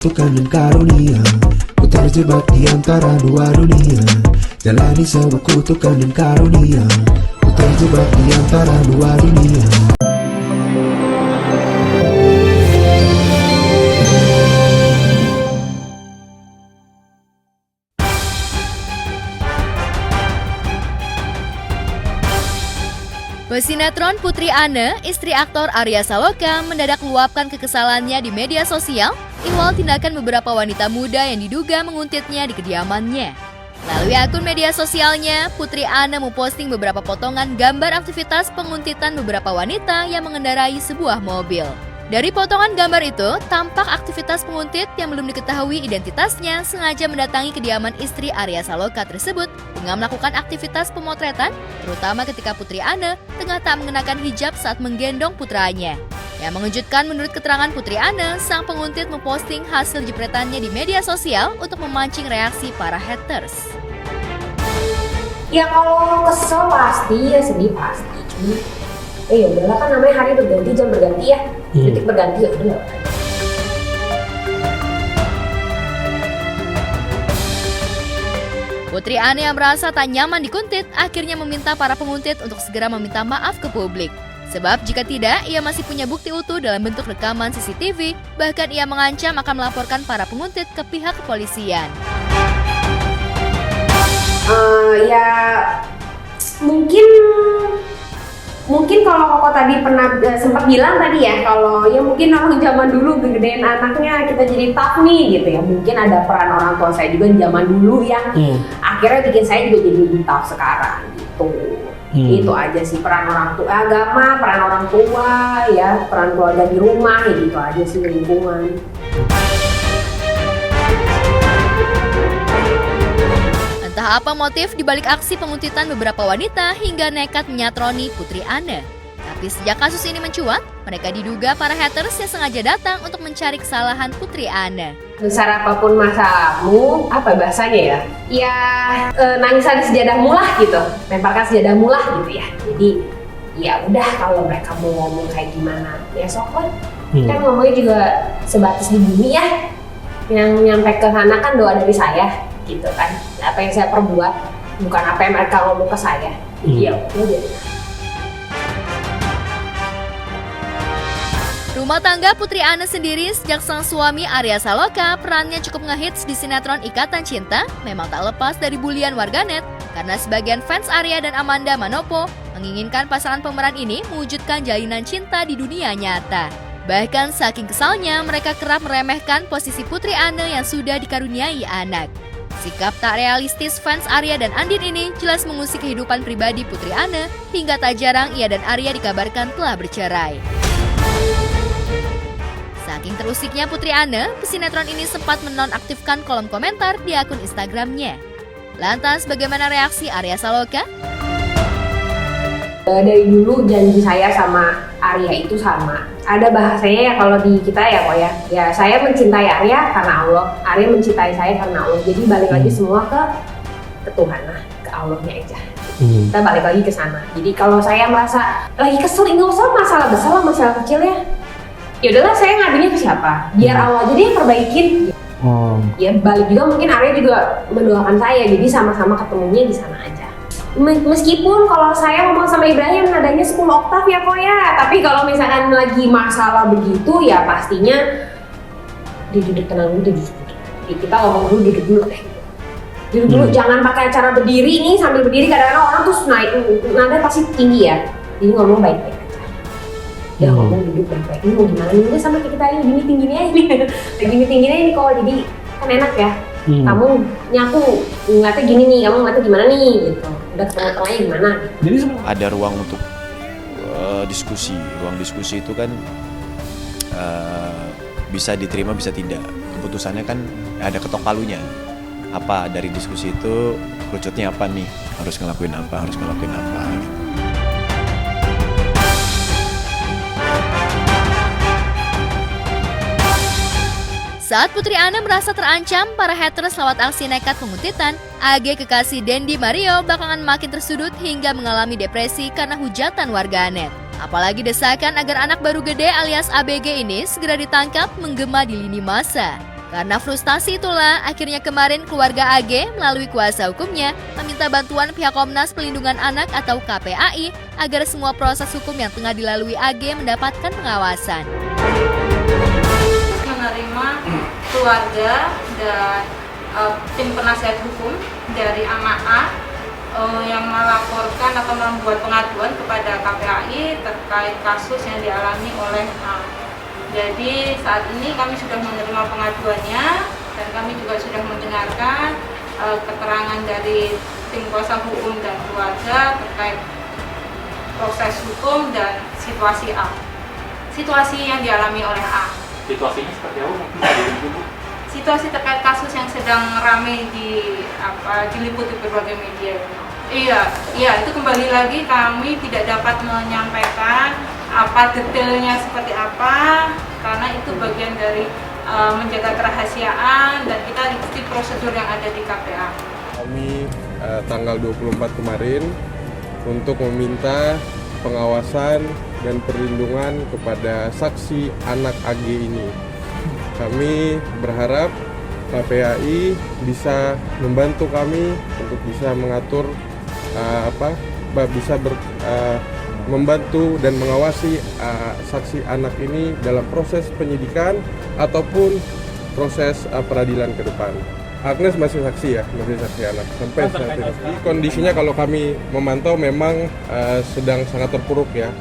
Tuhan dan karunia, ku terjebak di antara dua dunia. Jalani sebuah kutukan dan karunia, ku terjebak di antara dua dunia. Pesinetron Putri Anne, istri aktor Arya Saloka, mendadak meluapkan kekesalannya di media sosial ihwal tindakan beberapa wanita muda yang diduga menguntitnya di kediamannya. Melalui akun media sosialnya, Putri Anne memposting beberapa potongan gambar aktivitas penguntitan beberapa wanita yang mengendarai sebuah mobil. Dari potongan gambar itu, tampak aktivitas penguntit yang belum diketahui identitasnya sengaja mendatangi kediaman istri Arya Saloka tersebut dengan melakukan aktivitas pemotretan, terutama ketika Putri Anne tengah tak mengenakan hijab saat menggendong putranya. Yang mengejutkan menurut keterangan Putri Anne, sang penguntit memposting hasil jepretannya di media sosial untuk memancing reaksi para haters. Ya kalau kesel pasti, ya sedih pasti. Cuma ya udahlah, kan namanya hari berganti, jam berganti ya. Detik berganti ya udah. Putri Anne yang merasa tak nyaman dikuntit akhirnya meminta para penguntit untuk segera meminta maaf ke publik. Sebab jika tidak, ia masih punya bukti utuh dalam bentuk rekaman CCTV, bahkan ia mengancam akan melaporkan para penguntit ke pihak kepolisian. Ya mungkin kalau Koko tadi pernah sempat bilang tadi ya, kalau ya mungkin orang zaman dulu gedein anaknya kita jadi tough nih gitu ya, mungkin ada peran orang tua saya juga di zaman dulu yang akhirnya bikin saya juga jadi lebih tough sekarang gitu. Itu aja sih, peran orang tua, agama, peran orang tua ya, peran keluarga di rumah ya, gitu aja sih, lingkungan. Entah apa motif dibalik aksi penguntitan beberapa wanita hingga nekat menyatroni Putri Anne. Tapi sejak kasus ini mencuat, mereka diduga para haters yang sengaja datang untuk mencari kesalahan Putri Anne. Besar apapun masalahmu, apa bahasanya ya? Ya nangisan sejadahmu lah gitu, lemparkan sejadahmu lah gitu ya. Jadi ya udah, kalau mereka mau ngomong kayak gimana, ya sok lah. Kan ngomongnya juga sebatas di bumi ya. Yang nyampe ke sana kan doa dari saya. Gitu kan, apa yang saya perbuat bukan apa yang mereka ngomong ke saya. Ya udah. Rumah tangga Putri Anne sendiri sejak sang suami Arya Saloka perannya cukup ngehits di sinetron Ikatan Cinta memang tak lepas dari bulian warganet karena sebagian fans Arya dan Amanda Manopo menginginkan pasangan pemeran ini mewujudkan jalinan cinta di dunia nyata. Bahkan saking kesalnya mereka kerap meremehkan posisi Putri Anne yang sudah dikaruniai anak. Sikap tak realistis fans Arya dan Andin ini jelas mengusik kehidupan pribadi Putri Anne hingga tak jarang ia dan Arya dikabarkan telah bercerai. Saking terusiknya Putri Anne, pesinetron ini sempat menonaktifkan kolom komentar di akun Instagramnya. Lantas bagaimana reaksi Arya Saloka? Dari dulu janji saya sama Arya itu sama. Ada bahasanya ya kalau di kita ya kok ya. Ya saya mencintai Arya karena Allah, Arya mencintai saya karena Allah. Jadi balik lagi semua ke Tuhan lah, ke Allahnya aja. Kita balik lagi ke sana. Jadi kalau saya merasa lagi kesel, nggak usah masalah besar lah, masalah kecil ya. Ya udahlah, saya ngadunya ke siapa? Biar Allah jadi yang perbaikin. Ya balik juga mungkin Arya juga mendoakan saya. Jadi sama-sama ketemunya di sana aja. Meskipun kalau saya ngomong sama Ibrahim nadanya 10 oktav ya kok ya, tapi kalau misalkan lagi masalah begitu ya pastinya duduk tenang dulu, kita ngomong dulu, duduk dulu dulu, jangan pakai cara berdiri nih, sambil berdiri kadang-kadang orang tuh naik nada pasti tinggi ya, jadi ngomong baik-baik aja. Ya ngomong duduk baik-baik, ini mau gimana nih, udah sama kayak kita ini gini tingginya ini lagi tingginya ini kok, jadi kan enak ya. Kamu nyaku ngeliatnya gini nih, kamu ngeliatnya gimana nih gitu. Udah ketemu tengahnya gimana gitu. Jadi ada ruang untuk diskusi. Ruang diskusi itu kan bisa diterima bisa tidak. Keputusannya kan ada ketok palunya. Apa dari diskusi itu kerucutnya apa nih? Harus ngelakuin apa gitu. Saat Putri Anne merasa terancam, para haters lewat aksi nekat penguntitan, AG kekasih Dendi Mario belakangan makin tersudut hingga mengalami depresi karena hujatan warganet. Apalagi desakan agar anak baru gede alias ABG ini segera ditangkap menggema di lini massa. Karena frustasi itulah, akhirnya kemarin keluarga AG melalui kuasa hukumnya meminta bantuan pihak Komnas Perlindungan Anak atau KPAI agar semua proses hukum yang tengah dilalui AG mendapatkan pengawasan. Menerima keluarga dan tim penasihat hukum dari anak A yang melaporkan atau membuat pengaduan kepada KPAI terkait kasus yang dialami oleh A. Jadi saat ini kami sudah menerima pengaduannya dan kami juga sudah mendengarkan keterangan dari tim kuasa hukum dan keluarga terkait proses hukum dan situasi A. Situasi yang dialami oleh A. Situasinya seperti apa? Mungkin bisa diliputi. Situasi terkait kasus yang sedang ramai diliputi berbagai media. Iya, itu kembali lagi kami tidak dapat menyampaikan apa detailnya seperti apa karena itu bagian dari menjaga kerahasiaan dan kita ikuti prosedur yang ada di KPA. Kami tanggal 24 kemarin untuk meminta pengawasan dan perlindungan kepada saksi anak AG ini. Kami berharap KPAI bisa membantu kami untuk bisa mengatur membantu dan mengawasi saksi anak ini dalam proses penyidikan ataupun proses peradilan ke depan. Agnes masih saksi ya, masih saksi anak sampai saat ini. Kondisinya kalau kami memantau memang sedang sangat terpuruk ya,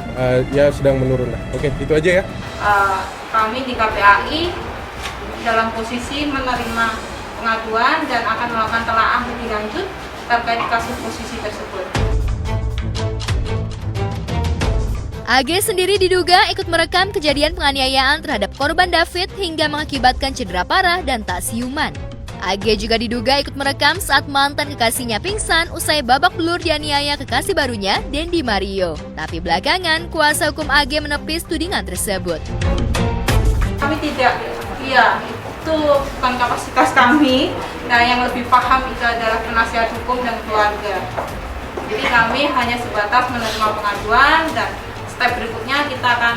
ya sedang menurun lah. Oke, itu aja ya. Kami di KPAI dalam posisi menerima pengaduan dan akan melakukan telaah lebih lanjut terkait kasus posisi tersebut. AG sendiri diduga ikut merekam kejadian penganiayaan terhadap korban David hingga mengakibatkan cedera parah dan tak siuman. AG juga diduga ikut merekam saat mantan kekasihnya pingsan usai babak belur dianiaya kekasih barunya, Dendi Mario. Tapi belakangan, kuasa hukum AG menepis tudingan tersebut. Kami tidak, itu bukan kapasitas kami. Nah, yang lebih paham itu adalah penasihat hukum dan keluarga. Jadi kami hanya sebatas menerima pengaduan dan step berikutnya kita akan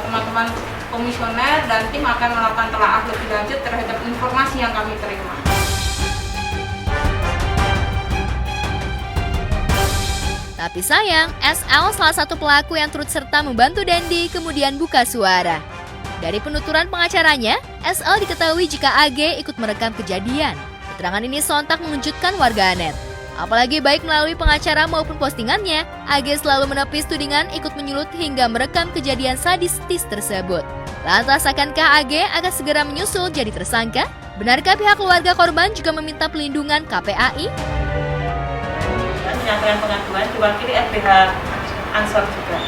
teman-teman komisioner dan tim akan melakukan telaah lebih lanjut terhadap informasi yang kami terima. Tapi sayang, SL salah satu pelaku yang turut serta membantu Dendi kemudian buka suara. Dari penuturan pengacaranya, SL diketahui jika AG ikut merekam kejadian. Keterangan ini sontak mengejutkan warganet. Apalagi baik melalui pengacara maupun postingannya, AG selalu menepis tudingan ikut menyulut hingga merekam kejadian sadistis tersebut. Lantas akankah AG akan segera menyusul jadi tersangka? Benarkah pihak keluarga korban juga meminta pelindungan KPAI? Dan menyampaikan pengaduan diwakili FBH Ansor juga.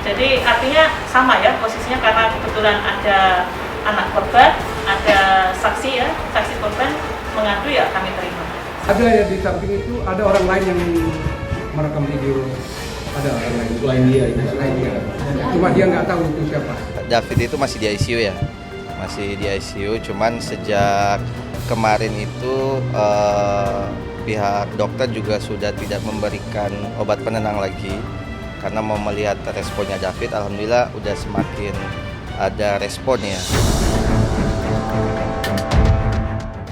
Jadi artinya sama ya posisinya karena kebetulan ada anak korban, ada saksi ya, saksi korban mengadu ya kami terima. Ada ya di samping itu ada orang lain yang merekam video, ada orang lain selain dia, cuma dia nggak tahu itu siapa. David itu masih di ICU ya, masih di ICU. Cuman sejak kemarin itu pihak dokter juga sudah tidak memberikan obat penenang lagi karena mau melihat responnya David. Alhamdulillah udah semakin ada responnya.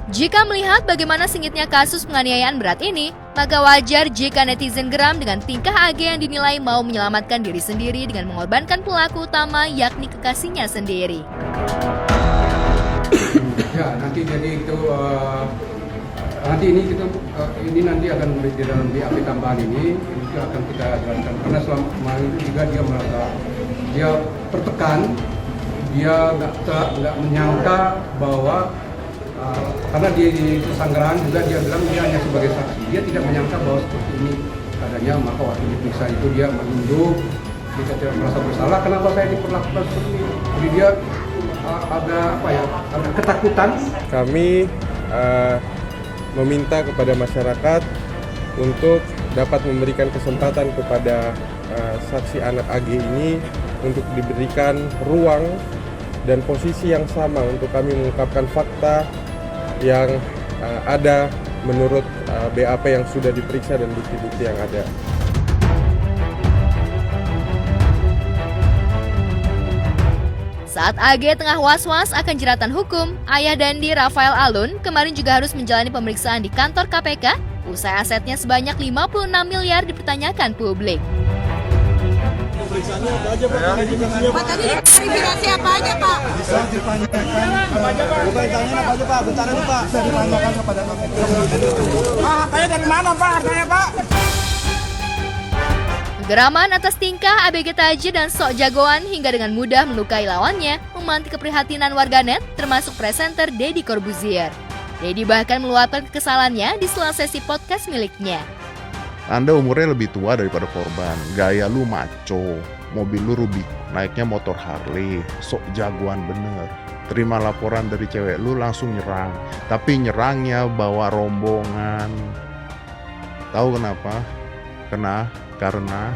Jika melihat bagaimana sengitnya kasus penganiayaan berat ini, maka wajar jika netizen geram dengan tingkah AG yang dinilai mau menyelamatkan diri sendiri dengan mengorbankan pelaku utama yakni kekasihnya sendiri. Ya, nanti jadi itu nanti ini nanti akan di dalam BAP tambahan ini itu akan kita jelaskan karena selama itu juga dia merasa dia tertekan, dia nggak menyangka bahwa karena dia di Sanggerang juga dia bilang dia hanya sebagai saksi, dia tidak menyangka bahwa seperti ini adanya, maka waktu diperiksa itu dia menunduk, dia tidak merasa bersalah kenapa saya diperlakukan seperti ini, jadi dia ada ketakutan. Kami meminta kepada masyarakat untuk dapat memberikan kesempatan kepada saksi anak AG ini untuk diberikan ruang dan posisi yang sama untuk kami mengungkapkan fakta yang ada menurut BAP yang sudah diperiksa dan bukti-bukti yang ada. Saat AG tengah was-was akan jeratan hukum, ayah Dandi Rafael Alun kemarin juga harus menjalani pemeriksaan di kantor KPK usai asetnya sebanyak 56 miliar dipertanyakan publik. Pemeriksaannya apa aja Pak? Pak tadi verifikasi apa aja Pak? Bisa ditanyakan apa aja Pak? Bukan ditanyakan apa aja Pak? Bentar aja Pak. Bisa ditanyakan kepada KPK. Hartanya dari mana Pak? Hartanya Pak? Kegeraman atas tingkah ABG Taji dan sok jagoan hingga dengan mudah melukai lawannya memanti keprihatinan warganet termasuk presenter Deddy Corbuzier. Deddy bahkan meluapkan kekesalannya di sela sesi podcast miliknya. Anda umurnya lebih tua daripada korban, gaya lu maco, mobil lu Rubik, naiknya motor Harley, sok jagoan bener. Terima laporan dari cewek lu langsung nyerang, tapi nyerangnya bawa rombongan. Tahu kenapa? Karena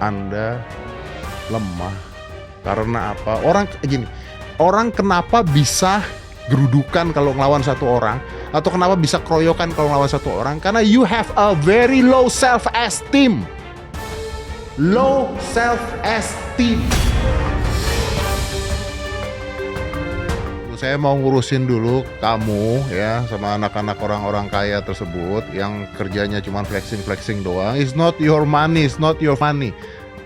Anda lemah. Karena apa? Orang kenapa bisa gerudukan kalau ngelawan satu orang, atau kenapa bisa keroyokan kalau ngelawan satu orang? Karena you have a very low self-esteem. Low self-esteem. Saya mau ngurusin dulu kamu ya sama anak-anak orang-orang kaya tersebut yang kerjanya cuma flexing doang. It's not your money, it's not your money.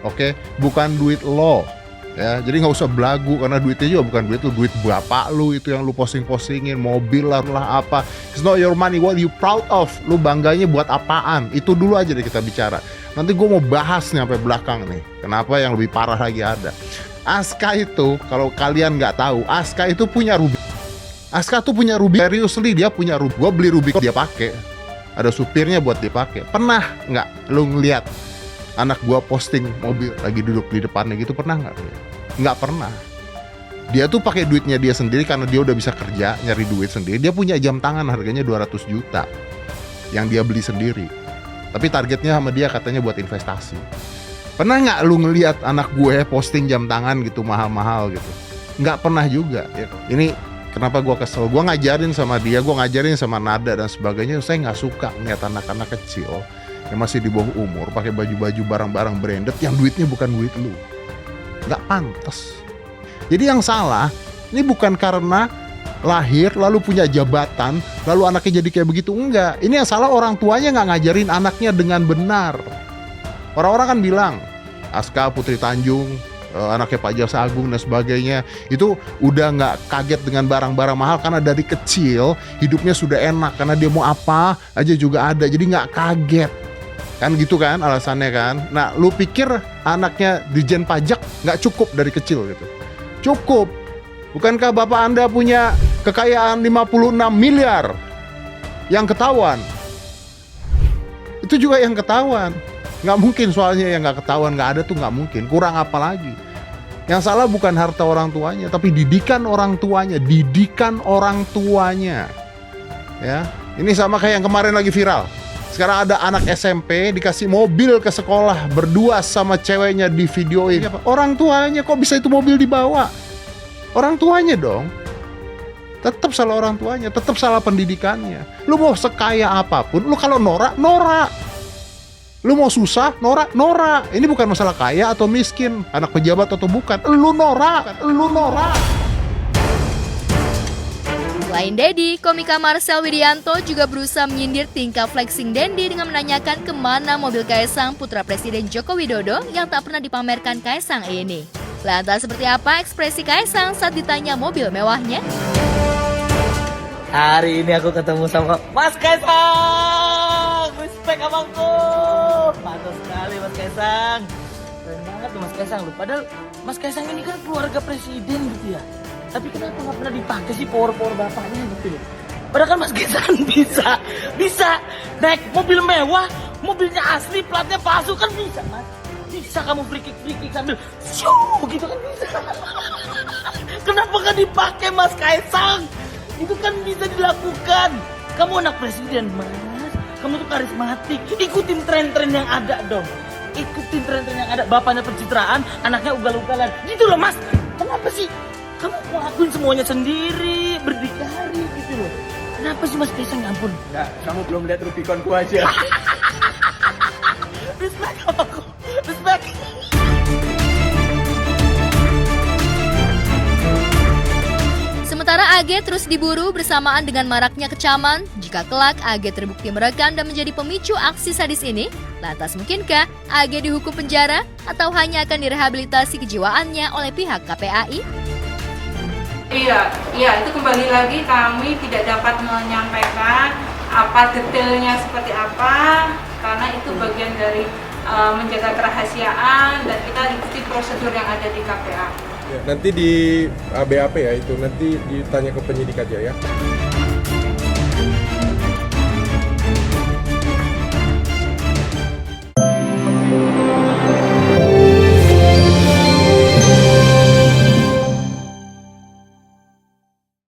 Oke, bukan duit lo. Ya, jadi nggak usah belagu karena duitnya juga bukan duit lu, duit bapak lu itu yang lu posting-postingin, mobil lah apa. It's not your money, what you proud of. Lu bangganya buat apaan? Itu dulu aja deh kita bicara. Nanti gue mau bahas nih sampai belakang nih. Kenapa yang lebih parah lagi ada. Aska itu, kalau kalian nggak tahu, Aska itu punya Rubik. Aska tuh punya Rubik. Seriously dia punya Rubik. Gue beli Rubik dia pakai. Ada supirnya buat dipakai. Pernah nggak lu ngeliat anak gua posting mobil lagi duduk di depannya gitu, pernah nggak? Nggak pernah. Dia tuh pakai duitnya dia sendiri karena dia udah bisa kerja, nyari duit sendiri. Dia punya jam tangan harganya 200 juta yang dia beli sendiri. Tapi targetnya sama dia katanya buat investasi. Pernah nggak lu ngeliat anak gue posting jam tangan gitu mahal-mahal gitu? Nggak pernah juga. Ya. Ini kenapa gua kesel? Gua ngajarin sama dia, gua ngajarin sama Nada dan sebagainya. Saya nggak suka ngeliat anak-anak kecil yang masih di bawah umur pakai baju-baju barang-barang branded yang duitnya bukan duit lu. Nggak pantas. Jadi yang salah ini bukan karena lahir lalu punya jabatan lalu anaknya jadi kayak begitu, enggak. Ini yang salah orang tuanya nggak ngajarin anaknya dengan benar. Orang-orang kan bilang Aska Putri Tanjung, anaknya Pak Jaksa Agung dan sebagainya itu udah nggak kaget dengan barang-barang mahal karena dari kecil hidupnya sudah enak karena dia mau apa aja juga ada, jadi nggak kaget. Kan gitu kan alasannya kan. Nah lu pikir anaknya Dirjen Pajak nggak cukup dari kecil gitu? Cukup. Bukankah bapak Anda punya kekayaan 56 miliar yang ketahuan? Itu juga yang ketahuan. Nggak mungkin soalnya yang nggak ketahuan nggak ada tuh nggak mungkin. Kurang apa lagi? Yang salah bukan harta orang tuanya tapi didikan orang tuanya. Didikan orang tuanya. Ya, ini sama kayak yang kemarin lagi viral. Sekarang ada anak SMP dikasih mobil ke sekolah berdua sama ceweknya di videoin. Orang tuanya kok bisa itu mobil dibawa? Orang tuanya dong. Tetap salah orang tuanya, tetap salah pendidikannya. Lu mau sekaya apapun, lu kalau norak. Lu mau susah, norak. Ini bukan masalah kaya atau miskin, anak pejabat atau bukan. Lu norak. Selain Deddy, komika Marcel Widianto juga berusaha menyindir tingkah flexing Dendi dengan menanyakan kemana mobil Kaisang putra Presiden Joko Widodo yang tak pernah dipamerkan Kaisang ini. Lantas seperti apa ekspresi Kaisang saat ditanya mobil mewahnya? Hari ini aku ketemu sama Mas Kaisang. Respect abangku. Mantap sekali Mas Kaisang. Keren banget tuh Mas Kaisang lu. Padahal Mas Kaisang ini kan keluarga presiden gitu ya. Tapi kenapa nggak pernah dipakai sih power bapaknya gitu loh. Padahal kan Mas Kaisang bisa naik mobil mewah, mobilnya asli, platnya palsu kan bisa Mas. Bisa kamu free kick sambil shoo gitu kan bisa. Kenapa nggak dipakai Mas Kaisang? Itu kan bisa dilakukan. Kamu anak presiden Mas. Kamu tuh karismatik. Ikutin tren-tren yang ada dong. Ikutin tren-tren yang ada. Bapaknya pencitraan, anaknya ugal-ugalan. Gitu loh Mas. Kenapa sih? Kamu ngelakuin semuanya sendiri, berdikari gitu loh. Kenapa sih Mas Kaisang, ya ampun? Enggak, kamu belum lihat Rubiconku aja. Respect aku, respect. Sementara AG terus diburu bersamaan dengan maraknya kecaman. Jika kelak AG terbukti merekam dan menjadi pemicu aksi sadis ini, lantas mungkinkah AG dihukum penjara atau hanya akan direhabilitasi kejiwaannya oleh pihak KPAI? Iya, itu kembali lagi kami tidak dapat menyampaikan apa detailnya seperti apa, karena itu bagian dari menjaga kerahasiaan dan kita ikuti prosedur yang ada di KPA. Ya, nanti di BAP ya, itu nanti ditanya ke penyidik aja ya.